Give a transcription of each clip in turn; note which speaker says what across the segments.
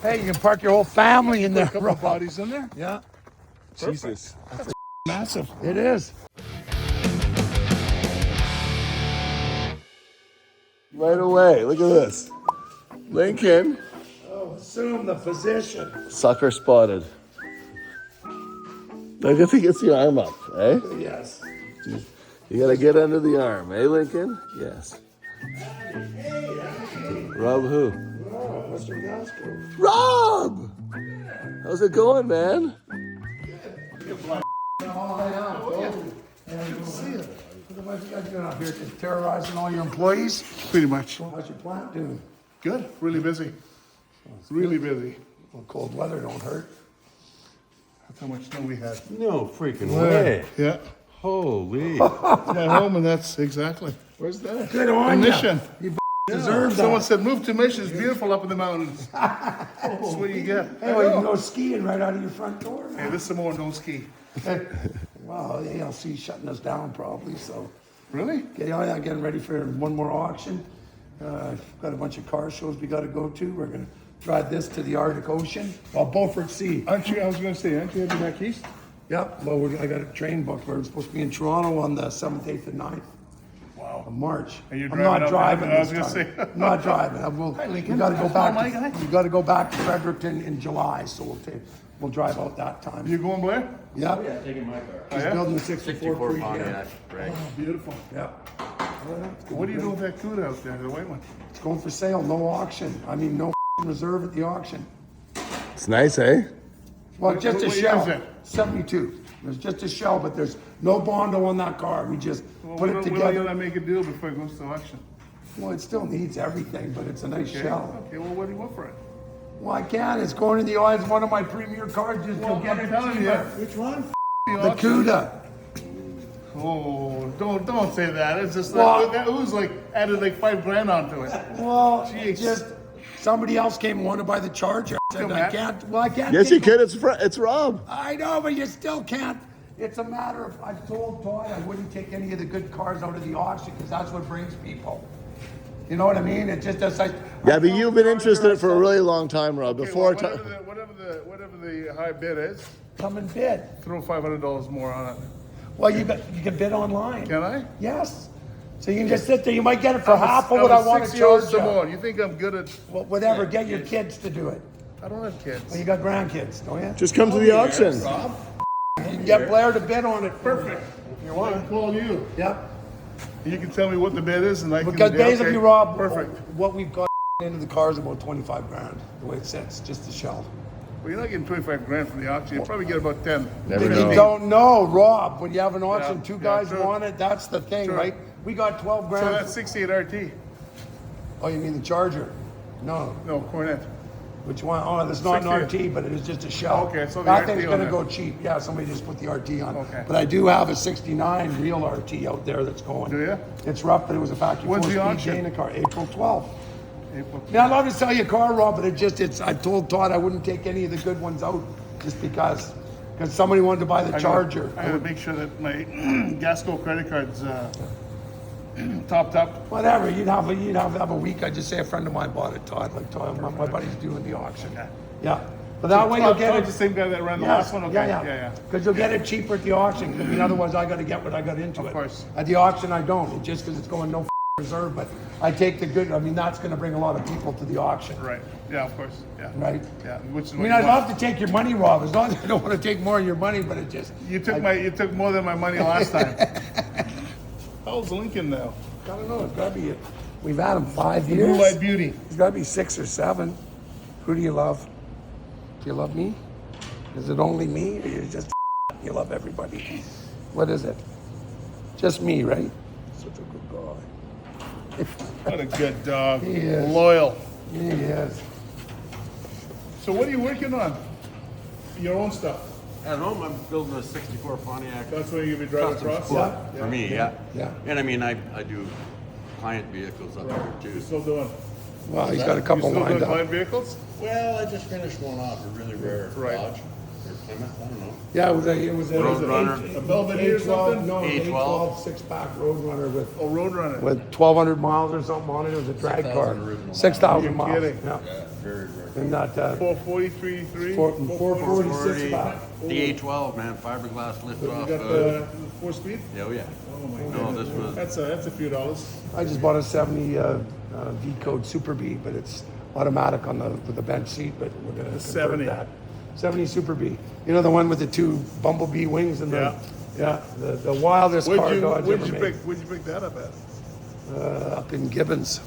Speaker 1: Hey, you can park your whole family in there.
Speaker 2: A couple of bodies in there.
Speaker 1: Yeah,
Speaker 2: Jesus, that's massive.
Speaker 1: it is.
Speaker 3: Right away. Look at this. Lincoln.
Speaker 1: Oh, assume the position.
Speaker 3: Sucker spotted. Look if he gets the arm up, eh?
Speaker 1: Yes.
Speaker 3: You gotta get under the arm, eh, Lincoln? Yes. Rob who?
Speaker 1: Oh, Western Gasco.
Speaker 3: Rob! How's it going, man?
Speaker 1: What you guys doing out here? Just terrorizing all your employees?
Speaker 2: Pretty much.
Speaker 1: How's your plant doing?
Speaker 2: Good. Really busy. Really busy.
Speaker 1: Well, cold weather don't hurt.
Speaker 2: That's how much snow we had.
Speaker 4: No freaking way.
Speaker 2: Yeah.
Speaker 4: Holy.
Speaker 2: My home, and that's exactly. Where's that?
Speaker 1: Good on
Speaker 2: A
Speaker 1: ya.
Speaker 2: mission.
Speaker 1: You deserve that.
Speaker 2: Someone said, move to Mission. It's beautiful up in the mountains. That's what you get.
Speaker 1: Hey, well, you can go skiing right out of your front door,
Speaker 2: Hey,
Speaker 1: man.
Speaker 2: this Samoan don't ski.
Speaker 1: Well, the ALC shutting us down probably, so.
Speaker 2: Really?
Speaker 1: Yeah, getting ready for one more auction. Got a bunch of car shows we got to go to. We're going to drive this to the Arctic Ocean. Well, Beaufort Sea.
Speaker 2: Aren't you, I was going to say, aren't you heading back east?
Speaker 1: Yep, well, I got a train booked. We're supposed to be in Toronto on the 7th, 8th, and 9th of March.
Speaker 2: And you're
Speaker 1: I'm not
Speaker 2: driving
Speaker 1: driving
Speaker 2: up there? I
Speaker 1: this
Speaker 2: was gonna
Speaker 1: time.
Speaker 2: say.
Speaker 1: I'm not driving.
Speaker 2: Lincoln.
Speaker 1: We got to go
Speaker 2: That's
Speaker 1: back.
Speaker 2: not my guy.
Speaker 1: We got to go back to Fredericton in July, so we'll drive out that time.
Speaker 2: You going, Blair?
Speaker 1: Yep.
Speaker 4: Yeah, taking my car.
Speaker 1: He's
Speaker 2: yeah?
Speaker 1: building a 64 Creed,
Speaker 4: Pontiac, right?
Speaker 2: Beautiful.
Speaker 1: Yeah.
Speaker 2: What are you doing with that Cuda out there, the white one?
Speaker 1: It's going for sale. No auction. I mean, no reserve at the auction.
Speaker 3: It's nice, eh?
Speaker 1: Well, just a
Speaker 2: what year
Speaker 1: shell.
Speaker 2: is it?
Speaker 1: 72. There's just a shell, but there's no bondo on that car. We just put it
Speaker 2: When are you
Speaker 1: together.
Speaker 2: going to make a deal before it goes to auction?
Speaker 1: Well, it still needs everything, but it's a nice
Speaker 2: Okay.
Speaker 1: shell.
Speaker 2: Okay, well, what do you want for it?
Speaker 1: Well, I can. It's going in the eye. It's one of my premier cars. Just go get
Speaker 2: I'm
Speaker 1: it
Speaker 2: telling you.
Speaker 1: cheaper.
Speaker 2: Which one?
Speaker 1: The Cuda.
Speaker 2: Oh, don't say that. It's just
Speaker 1: Well-
Speaker 2: like, it was like, added like $5,000 onto it.
Speaker 1: Well,
Speaker 2: Jeez.
Speaker 1: just somebody else came and wanted to buy the Charger. I said,
Speaker 2: Come
Speaker 1: I
Speaker 2: on.
Speaker 1: can't. Well, I can't.
Speaker 3: Yes, you
Speaker 1: take-
Speaker 3: could. It's Rob.
Speaker 1: I know, but you still can't. It's a matter of, I told Todd I wouldn't take any of the good cars out of the auction because that's what brings people. You know what I mean? It just does like.
Speaker 3: Yeah, but you've been interested in it for a really long time, Rob.
Speaker 2: Okay,
Speaker 3: Before
Speaker 2: well, whatever the high bid is,
Speaker 1: Come and bid.
Speaker 2: throw $500 more on it.
Speaker 1: Well, you can bid online.
Speaker 2: Can I?
Speaker 1: Yes. So you can just sit there. You might get it for half of what I want to
Speaker 2: 6-year-old
Speaker 1: charge you.
Speaker 2: Samoan. You think I'm good at?
Speaker 1: Well, whatever. Get your kids to do it.
Speaker 2: I don't have kids.
Speaker 1: Well, you got grandkids, don't you?
Speaker 3: just come to the auction.
Speaker 1: You can get Blair to bid on it.
Speaker 2: Perfect. If you want, I can call you.
Speaker 1: Yep.
Speaker 2: You can tell me what the bid is, and I can.
Speaker 1: Because basically,
Speaker 2: okay.
Speaker 1: Rob,
Speaker 2: Perfect.
Speaker 1: what we've got into the car is about 25 grand, the way it sits, just the shell.
Speaker 2: Well, you're not getting $25,000 from the auction. You probably get about 10.
Speaker 3: Never
Speaker 1: You
Speaker 3: know.
Speaker 1: don't know, Rob. When you have an auction,
Speaker 2: Yeah,
Speaker 1: two
Speaker 2: yeah,
Speaker 1: guys
Speaker 2: true.
Speaker 1: want it. That's the thing,
Speaker 2: True.
Speaker 1: right? We got 12 grand.
Speaker 2: So that's 68 RT.
Speaker 1: Oh, you mean the Charger? No.
Speaker 2: No, Cornet.
Speaker 1: Which one? Oh, that's not an
Speaker 2: 68.
Speaker 1: RT, but it is just a shell.
Speaker 2: Okay, so the
Speaker 1: that
Speaker 2: RT
Speaker 1: thing's
Speaker 2: on
Speaker 1: gonna
Speaker 2: there.
Speaker 1: go cheap. Yeah, somebody just put the RT on.
Speaker 2: Okay.
Speaker 1: But I do have a 69 real RT out there that's going.
Speaker 2: Do ya?
Speaker 1: It's rough, but it was a factory
Speaker 2: When's the
Speaker 1: four-speed
Speaker 2: auction?
Speaker 1: Dana car, April 12th.
Speaker 2: April.
Speaker 1: Yeah, I'd love to sell you a car, Rob, but I told Todd I wouldn't take any of the good ones out just because somebody wanted to buy the Charger.
Speaker 2: I gotta make sure that my Gasco credit card's topped up.
Speaker 1: Whatever, you'd have a week. I just say a friend of mine bought it, Todd. Like Todd, my buddy's doing the auction.
Speaker 2: Okay.
Speaker 1: Yeah, but that way you'll get
Speaker 2: Todd's
Speaker 1: it.
Speaker 2: the same guy that ran the
Speaker 1: Yes,
Speaker 2: last one? Okay.
Speaker 1: yeah. Because you'll get it cheaper at the auction. 'Cause I mean, otherwise I got to get what I got into it.
Speaker 2: Of course.
Speaker 1: At the auction, I don't. It's just because it's going no reserve. But I take the good. I mean, that's going to bring a lot of people to the auction,
Speaker 2: Right. Yeah, of course. Yeah.
Speaker 1: right?
Speaker 2: Yeah. Which is
Speaker 1: I
Speaker 2: what
Speaker 1: mean,
Speaker 2: you
Speaker 1: I'd
Speaker 2: want.
Speaker 1: love to take your money, Rob, as long as I don't want to take more of your money. But it just
Speaker 2: You took more than my money last time. How old's Lincoln now?
Speaker 1: I don't know. It's got to be. We've had him 5 years.
Speaker 2: Blue-eyed beauty.
Speaker 1: He's got to be 6 or 7. Who do you love? Do you love me? Is it only me, or you just you love everybody? What is it? Just me, right? Such a good guy.
Speaker 2: What a good dog.
Speaker 1: He is.
Speaker 2: Loyal.
Speaker 1: He is.
Speaker 2: So what are you working on? Your own stuff.
Speaker 4: At home, I'm building a 64 Pontiac.
Speaker 2: That's what you'll be driving
Speaker 4: Custom
Speaker 2: across?
Speaker 4: sport for me, yeah.
Speaker 1: Yeah.
Speaker 4: And I mean, I do client vehicles up here too.
Speaker 2: You're still doing?
Speaker 1: Well, he's got a couple
Speaker 2: You still
Speaker 1: lined
Speaker 2: doing
Speaker 1: up.
Speaker 2: client vehicles?
Speaker 5: Well, I just finished one off, a really rare
Speaker 2: Right.
Speaker 5: Dodge.
Speaker 4: Plymouth, I don't know.
Speaker 1: Yeah, it was a
Speaker 4: Roadrunner.
Speaker 2: A Belvedere or something?
Speaker 1: No,
Speaker 4: A12.
Speaker 1: A12 six-pack Roadrunner with
Speaker 2: Oh, Roadrunner.
Speaker 1: 1,200 miles or something on it. It was a drag
Speaker 4: 6,000
Speaker 1: car.
Speaker 4: original.
Speaker 1: 6,000
Speaker 2: You're
Speaker 1: miles.
Speaker 2: kidding.
Speaker 1: Yeah.
Speaker 4: Yeah, very rare.
Speaker 1: And that
Speaker 2: 443.3.
Speaker 1: 446 pack.
Speaker 4: The A12, man, fiberglass lift
Speaker 2: You
Speaker 4: off.
Speaker 2: got the 4-speed?
Speaker 4: Oh yeah.
Speaker 2: Oh my
Speaker 4: No, this was.
Speaker 2: That's a few dollars.
Speaker 1: I just bought a 70 V-Code Super B, but it's automatic on the bench seat. But we're gonna convert
Speaker 2: 70.
Speaker 1: that. 70 Super B. You know the one with the two bumblebee wings and the the wildest car Dodge ever made.
Speaker 2: Where'd you pick that up at?
Speaker 1: Up in Gibbons.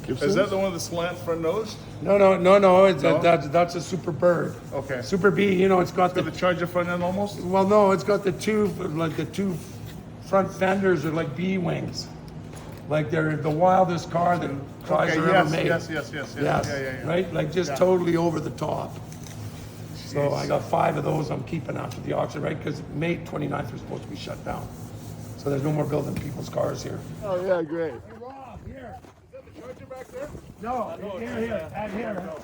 Speaker 2: Is that the one with the slant front nose?
Speaker 1: No. It's
Speaker 2: No?
Speaker 1: that's a Super Bird.
Speaker 2: Okay.
Speaker 1: Super B. You know, it's got
Speaker 2: Got the Charger front end almost?
Speaker 1: well, no, it's got the two front fenders are like B wings. Like they're the wildest car that Chrysler ever made.
Speaker 2: Yes.
Speaker 1: Yes,
Speaker 2: Yeah.
Speaker 1: right? Like just
Speaker 2: Yeah.
Speaker 1: totally over the top. So I got 5 of those I'm keeping after the auction, right? Because May 29th was supposed to be shut down. So there's no more building people's cars here.
Speaker 2: Oh yeah, great.
Speaker 1: Hey, Rob, here.
Speaker 2: Is that the Charger back there?
Speaker 1: No, here.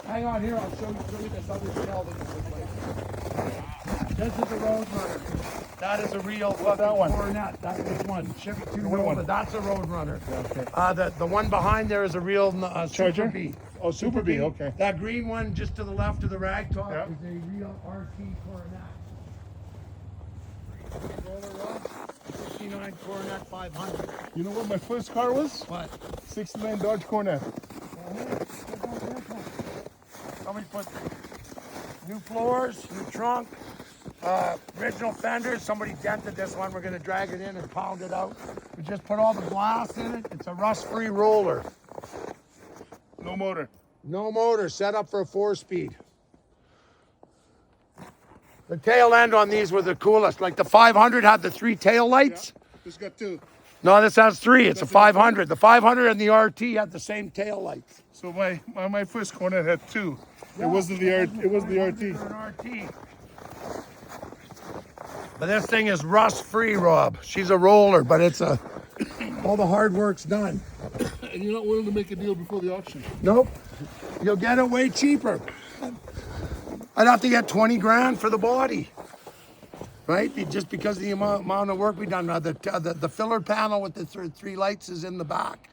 Speaker 1: Hang on, here. I'll show you this other shell that you put. This is a Roadrunner. That is a real
Speaker 2: that one?
Speaker 1: Cornet. That's this one. Chevy 2
Speaker 2: white one?
Speaker 1: Roller. That's a Roadrunner.
Speaker 2: Okay.
Speaker 1: The one behind there is a real
Speaker 2: Charger?
Speaker 1: Super B.
Speaker 2: Oh, Super B, okay.
Speaker 1: That green one just to the left of the rag top
Speaker 2: Yeah.
Speaker 1: is a real RT Cornet. 69 Cornet 500.
Speaker 2: You know what my first car was?
Speaker 1: What?
Speaker 2: 69 Dodge Cornet.
Speaker 1: Somebody put new floors, new trunk, original fenders. Somebody dented this one. We're going to drag it in and pound it out. We just put all the glass in it. It's a rust-free roller.
Speaker 2: No motor.
Speaker 1: No motor, set up for a 4-speed. The tail end on these were the coolest. Like the 500 had the 3 tail lights.
Speaker 2: It's got 2.
Speaker 1: No, this has 3. It's a 500. The 500 and the RT had the same tail lights.
Speaker 2: So my first Cornet had 2. It wasn't the RT. It was the RT.
Speaker 1: An RT. But this thing is rust-free, Rob. She's a roller, but it's all the hard work's done.
Speaker 2: And you're not willing to make a deal before the auction.
Speaker 1: Nope. You'll get it way cheaper. I'd have to get 20 grand for the body. Right? Just because of the amount of work we've done. The filler panel with the 3 lights is in the back.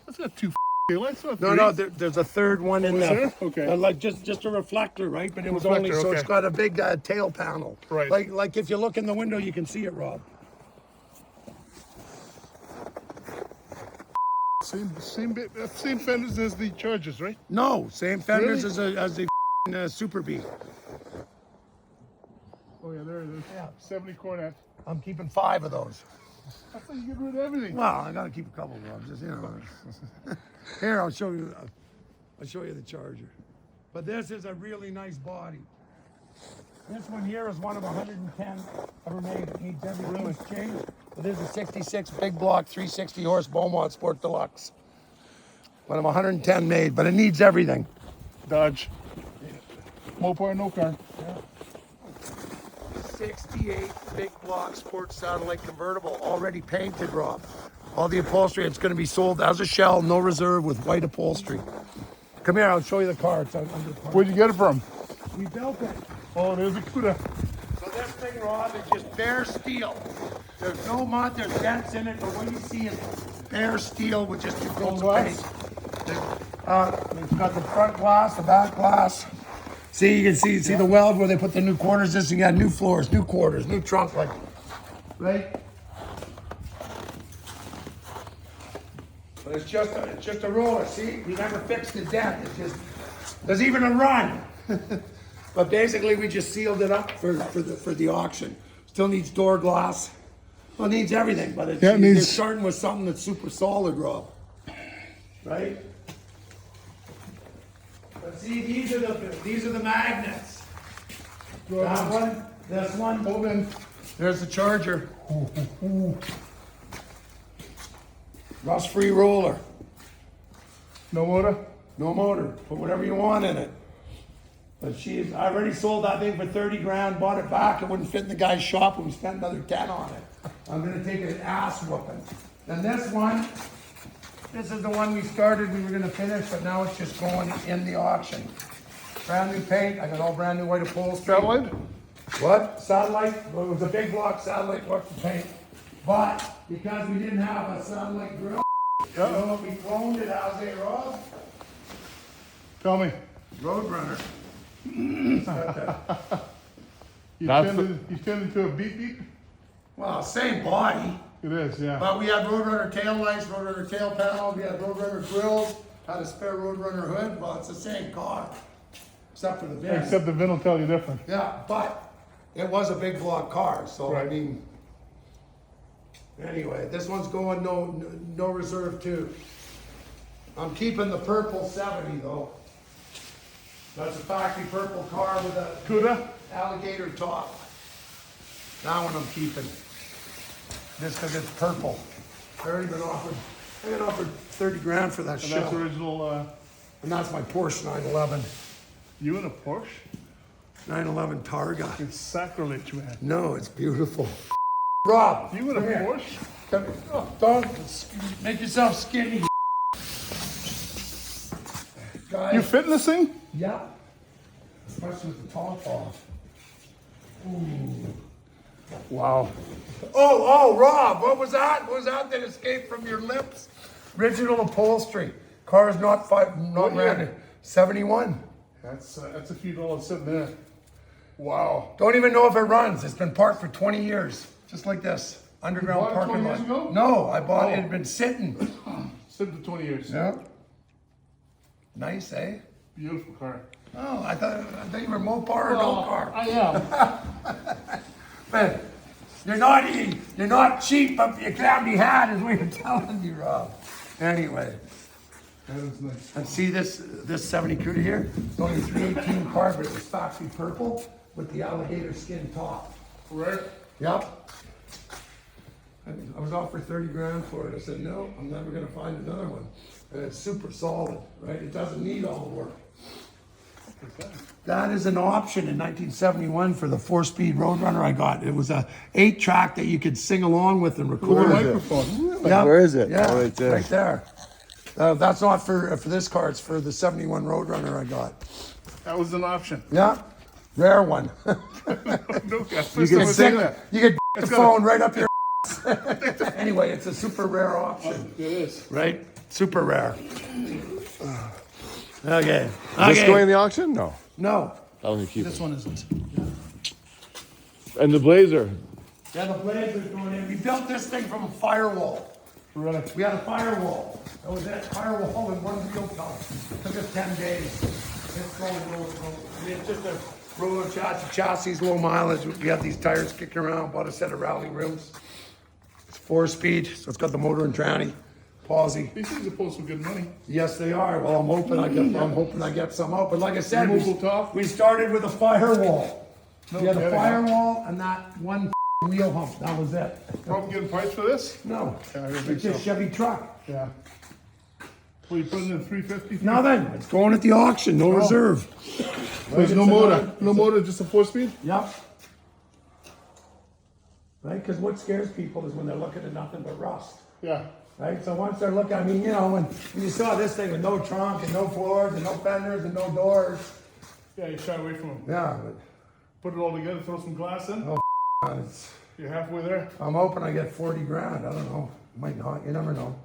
Speaker 2: That's got 2 lights.
Speaker 1: No, there's a third one in there.
Speaker 2: there? Okay.
Speaker 1: Like just a reflector, right? But it was
Speaker 2: Reflector,
Speaker 1: only so
Speaker 2: okay.
Speaker 1: it's got a big tail panel.
Speaker 2: Right.
Speaker 1: Like if you look in the window, you can see it, Rob.
Speaker 2: Same fenders as the Chargers, right?
Speaker 1: No, same fenders
Speaker 2: Really?
Speaker 1: as the Super B.
Speaker 2: Oh yeah, there it is.
Speaker 1: Yeah.
Speaker 2: 70 Cornet.
Speaker 1: I'm keeping 5 of those.
Speaker 2: I thought you get rid of everything.
Speaker 1: Well, I gotta keep a couple, Rob. Just Here, I'll show you. I'll show you the Charger. But this is a really nice body. This one here is one of 110 ever made. It needs every piece changed. But this is a 66 big block, 360 horse Beaumont Sport Deluxe. One of 110 made, but it needs everything.
Speaker 2: Dodge. Mopar, no car.
Speaker 1: 68 big block sports satellite convertible, already painted, Rob. All the upholstery, it's going to be sold as a shell, no reserve, with white upholstery. Come here, I'll show you the car. It's under the car.
Speaker 2: Where'd you get it from?
Speaker 1: We built it.
Speaker 2: Oh, there's a Cuda.
Speaker 1: So this thing, Rob, is just bare steel. There's no mud, there's dents in it, but what you see is bare steel with just 2 coats of paint. It's got the front glass, the back glass. See, you can see the weld where they put the new quarters. This, you got new floors, new quarters, new trunk, like, right? But it's just a roller. See, we never fixed the dent. It's just there's even a run. But basically, we just sealed it up for the auction. Still needs door glass. Well, it needs everything, but it's starting with something that's super solid, Rob. Right? But see, these are the magnets. That one, this one.
Speaker 2: Hold in.
Speaker 1: There's the Charger. Rust-free roller.
Speaker 2: No motor?
Speaker 1: No motor. Put whatever you want in it. But I already sold that thing for 30 grand, bought it back. It wouldn't fit in the guy's shop, and we spent another 10 on it. I'm gonna take an ass whooping. Then this one, this is the one we started, we were gonna finish, but now it's just going in the auction. Brand new paint. I got all brand new white upholstery.
Speaker 2: Satellite?
Speaker 1: What? Satellite? Well, it was a big block satellite work to paint. But because we didn't have a satellite grill, you know what we cloned it as a Rob?
Speaker 2: Tell me.
Speaker 1: Roadrunner.
Speaker 2: You turned into a beep beep?
Speaker 1: Well, same body.
Speaker 2: It is, yeah.
Speaker 1: But we had Roadrunner tail lights, Roadrunner tail panels, we had Roadrunner grills, had a spare Roadrunner hood. Well, it's the same car, except for the VIN.
Speaker 2: Except the VIN will tell you different.
Speaker 1: Yeah, but it was a big block car, so I
Speaker 2: Right.
Speaker 1: mean. Anyway, this one's going no reserve too. I'm keeping the purple 70 though. That's a factory purple car with a
Speaker 2: Cuda?
Speaker 1: alligator top. That one I'm keeping. Just because it's purple. I already been offered. I got offered 30 grand for that
Speaker 2: And
Speaker 1: shell.
Speaker 2: that's original,
Speaker 1: And that's my Porsche 911.
Speaker 2: you in a Porsche?
Speaker 1: 911 Targa.
Speaker 2: It's sacrilege, man.
Speaker 1: No, it's beautiful. Rob,
Speaker 2: You in a
Speaker 1: come here.
Speaker 2: Porsche?
Speaker 1: Come here. Oh, don't make yourself skinny. Guys.
Speaker 2: You fit in this thing?
Speaker 1: Yeah. Especially with the top off. Ooh.
Speaker 2: Wow.
Speaker 1: Oh, Rob, what was that? What was that escaped from your lips? Original upholstery. Car is not
Speaker 2: What year?
Speaker 1: branded. 71.
Speaker 2: That's a few dollars sitting there. Wow.
Speaker 1: Don't even know if it runs. It's been parked for 20 years. Just like this. Underground
Speaker 2: bought it
Speaker 1: parking
Speaker 2: 20
Speaker 1: lot.
Speaker 2: years ago?
Speaker 1: No, I bought it.
Speaker 2: Oh.
Speaker 1: It had been sitting.
Speaker 2: Sitting for 20 years.
Speaker 1: Yeah. Nice, eh?
Speaker 2: Beautiful car.
Speaker 1: Oh, I thought you were Mopar or no car.
Speaker 2: I am.
Speaker 1: Man, you're not cheap, but you can't be had, is what you're telling me, Rob. Anyway,
Speaker 2: That is nice.
Speaker 1: and see this 70 Cuda here? It's only 318 car, but it was factory purple with the alligator skin top.
Speaker 2: Right?
Speaker 1: Yep. I was offered 30 grand for it. I said, no, I'm never gonna find another one. And it's super solid, right? It doesn't need all the work. That is an option in 1971 for the 4-speed Roadrunner I got. It was a 8-track that you could sing along with and record.
Speaker 3: Where is it?
Speaker 2: Microphone.
Speaker 1: Yep.
Speaker 3: Where is it?
Speaker 1: Yeah,
Speaker 3: Oh, right there.
Speaker 1: Right there. That's not for this car. It's for the 71 Roadrunner I got.
Speaker 2: That was an option.
Speaker 1: Yeah, rare one.
Speaker 2: No, first
Speaker 3: can
Speaker 2: time I've
Speaker 3: sing
Speaker 2: seen that.
Speaker 1: You could the phone right up your Anyway, it's a super rare option,
Speaker 2: It is.
Speaker 1: right? Super rare. Okay.
Speaker 3: Is this going in the auction? No.
Speaker 1: No,
Speaker 3: I don't keep
Speaker 1: this
Speaker 3: it.
Speaker 1: one isn't.
Speaker 3: And the Blazer.
Speaker 1: Yeah, the blazer's going in. We built this thing from a firewall.
Speaker 2: Really?
Speaker 1: We had a firewall. That was it. Firewall in one wheel top. Took us 10 days. It's going low. I mean, it's just a roller chassis, low mileage. We had these tires kicking around. Bought a set of rally rims. It's 4-speed, so it's got the motor and tranny. Pausey.
Speaker 2: These things are supposed to be good money.
Speaker 1: Yes, they are. Well, I'm hoping I get some out. But like I said,
Speaker 2: Removable top?
Speaker 1: we started with a firewall.
Speaker 2: No
Speaker 1: We had a
Speaker 2: kidding.
Speaker 1: firewall and that one wheel hump. That was it.
Speaker 2: Probably getting price for this?
Speaker 1: No,
Speaker 2: Yeah, I don't think
Speaker 1: it's just
Speaker 2: so.
Speaker 1: Chevy truck.
Speaker 2: Yeah. Well, you putting in 350?
Speaker 1: Nothing. It's going at the auction. No reserve.
Speaker 2: There's no motor. No motor, just a 4-speed?
Speaker 1: Yep. Right? Because what scares people is when they're looking at nothing but rust.
Speaker 2: Yeah.
Speaker 1: Right? So once they're looking, I mean, you know, when you saw this thing with no trunk and no floors and no fenders and no doors.
Speaker 2: Yeah, you shy away from them.
Speaker 1: Yeah,
Speaker 2: Put it all together, throw some glass in.
Speaker 1: but it's,
Speaker 2: You're halfway there.
Speaker 1: I'm hoping I get 40 grand. I don't know. Might not. You never know.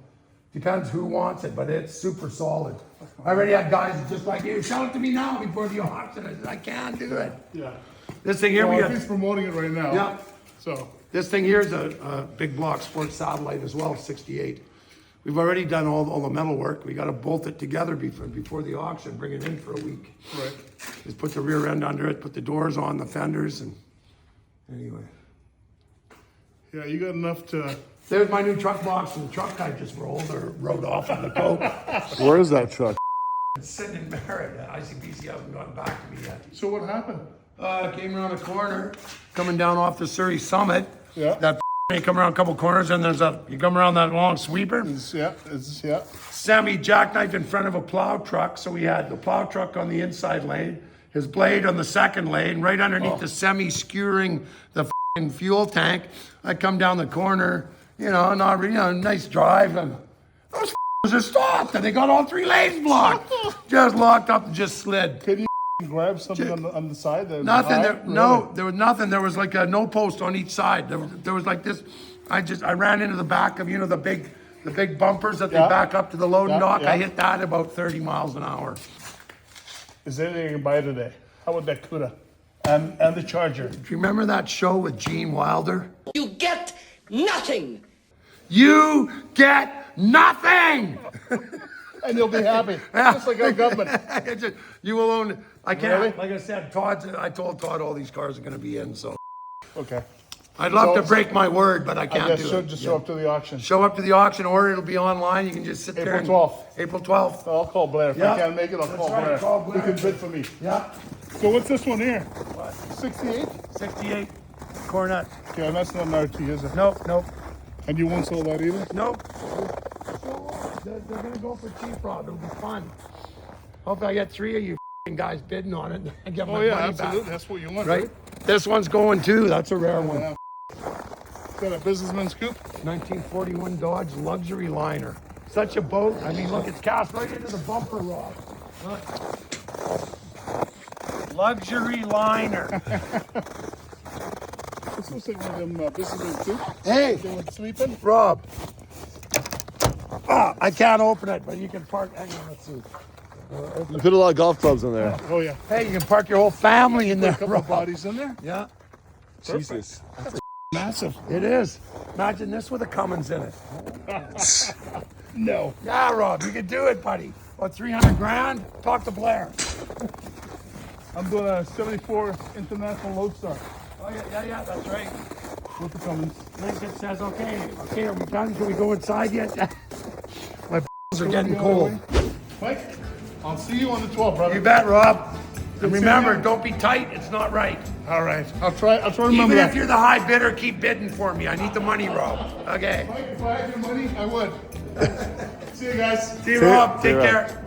Speaker 1: Depends who wants it, but it's super solid. I already had guys just like you, sell it to me now before the auction. I said, I can't do it.
Speaker 2: Yeah.
Speaker 1: This thing here,
Speaker 2: Well,
Speaker 1: we
Speaker 2: if
Speaker 1: got.
Speaker 2: he's promoting it right now.
Speaker 1: Yeah.
Speaker 2: So,
Speaker 1: This thing here is a big block sports satellite as well, 68. We've already done all the metal work. We got to bolt it together before the auction, bring it in for a week.
Speaker 2: right.
Speaker 1: Just put the rear end under it, put the doors on, the fenders, and anyway.
Speaker 2: Yeah, you got enough to.
Speaker 1: There's my new truck box and the truck I just rode off on the coat.
Speaker 3: Where is that truck?
Speaker 1: It's sitting in Merritt. ICBC hasn't gotten back to me yet.
Speaker 2: So what happened?
Speaker 1: Came around a corner, coming down off the Surrey Summit.
Speaker 2: Yeah.
Speaker 1: That you come around a couple corners and you come around that long sweeper.
Speaker 2: Yeah.
Speaker 1: Semi jackknife in front of a plow truck. So we had the plow truck on the inside lane, his blade on the second lane, right underneath the semi skewering the fuel tank. I come down the corner, nice drive, and those just stopped and they got all 3 lanes blocked. Just locked up and just slid.
Speaker 2: Can you grab something on the side? That was
Speaker 1: Nothing.
Speaker 2: high?
Speaker 1: There, no, there was nothing. There was like a no post on each side. There was like this. I ran into the back of the big bumpers that they
Speaker 2: Yeah.
Speaker 1: back up to the loading
Speaker 2: Yeah,
Speaker 1: dock.
Speaker 2: yeah.
Speaker 1: I hit that about 30 miles an hour.
Speaker 2: Is there anything you can buy today? How about that Cuda? And the Charger?
Speaker 1: Do you remember that show with Gene Wilder?
Speaker 5: You get nothing.
Speaker 1: You get nothing.
Speaker 2: And you'll be happy. Just like our government.
Speaker 1: You will own. I can't.
Speaker 2: Really?
Speaker 1: Like I said, I told Todd all these cars are going to be in. So
Speaker 2: Okay.
Speaker 1: I'd love
Speaker 2: So-
Speaker 1: to break my word, but I
Speaker 2: I
Speaker 1: can't
Speaker 2: guess
Speaker 1: do
Speaker 2: show,
Speaker 1: it.
Speaker 2: just show up to the auction.
Speaker 1: Show up to the auction, or it'll be online. You can just sit there.
Speaker 2: April 12th.
Speaker 1: April 12th.
Speaker 2: I'll call Blair. If
Speaker 1: Yeah.
Speaker 2: I can't make it, I'll
Speaker 1: That's
Speaker 2: call
Speaker 1: right,
Speaker 2: Blair.
Speaker 1: call Blair.
Speaker 2: He can bid for me.
Speaker 1: Yeah.
Speaker 2: So what's this one here? 68?
Speaker 1: 68. Cornet.
Speaker 2: Okay, and that's not an RT, is it?
Speaker 1: Nope. Nope.
Speaker 2: And you won't sell that either?
Speaker 1: Nope. They're going to go for cheap, Rob. It'll be fun. Hope I get 3 of you f***ing guys bidding on it. And get
Speaker 2: Oh
Speaker 1: my
Speaker 2: yeah,
Speaker 1: money
Speaker 2: absolutely.
Speaker 1: back.
Speaker 2: That's what you want,
Speaker 1: Right? This one's going too. That's a rare one.
Speaker 2: Yeah. Is that a businessman's coupe?
Speaker 1: 1941 Dodge luxury liner. Such a boat. I mean, look, it's cast right into the bumper rod. Look. Luxury liner.
Speaker 2: This looks like one of them businessman's coupes.
Speaker 1: Hey,
Speaker 2: They went sleeping.
Speaker 1: Rob. Ah, I can't open it, but you can park. Hang on, let's see.
Speaker 3: You put a lot of golf clubs in there.
Speaker 2: Oh yeah.
Speaker 1: Hey, you can park your whole family in there,
Speaker 2: A couple
Speaker 1: Rob.
Speaker 2: of bodies in there.
Speaker 1: Yeah,
Speaker 3: Jesus.
Speaker 2: Massive.
Speaker 1: it is. Imagine this with a Cummins in it.
Speaker 2: No.
Speaker 1: Yeah, Rob, you can do it, buddy. What, 300 grand? Talk to Blair.
Speaker 2: I'm doing a 74 International Lodestar
Speaker 1: Oh, yeah, that's right.
Speaker 2: with the Cummins.
Speaker 1: Lincoln says, okay, are we done? Can we go inside yet? My balls are getting cold.
Speaker 2: Mike, I'll see you on the 12th, brother.
Speaker 1: You bet, Rob. And
Speaker 2: see
Speaker 1: remember,
Speaker 2: you.
Speaker 1: don't be tight. It's not right.
Speaker 2: All right. I'll try to remember
Speaker 1: Even
Speaker 2: that.
Speaker 1: if you're the high bidder, keep bidding for me. I need the money, Rob. Okay.
Speaker 2: Mike, if I had your money, I would. See you guys.
Speaker 1: See you,
Speaker 3: See ya.
Speaker 1: Rob.
Speaker 3: See
Speaker 1: Take
Speaker 3: ya, Rob.
Speaker 1: care.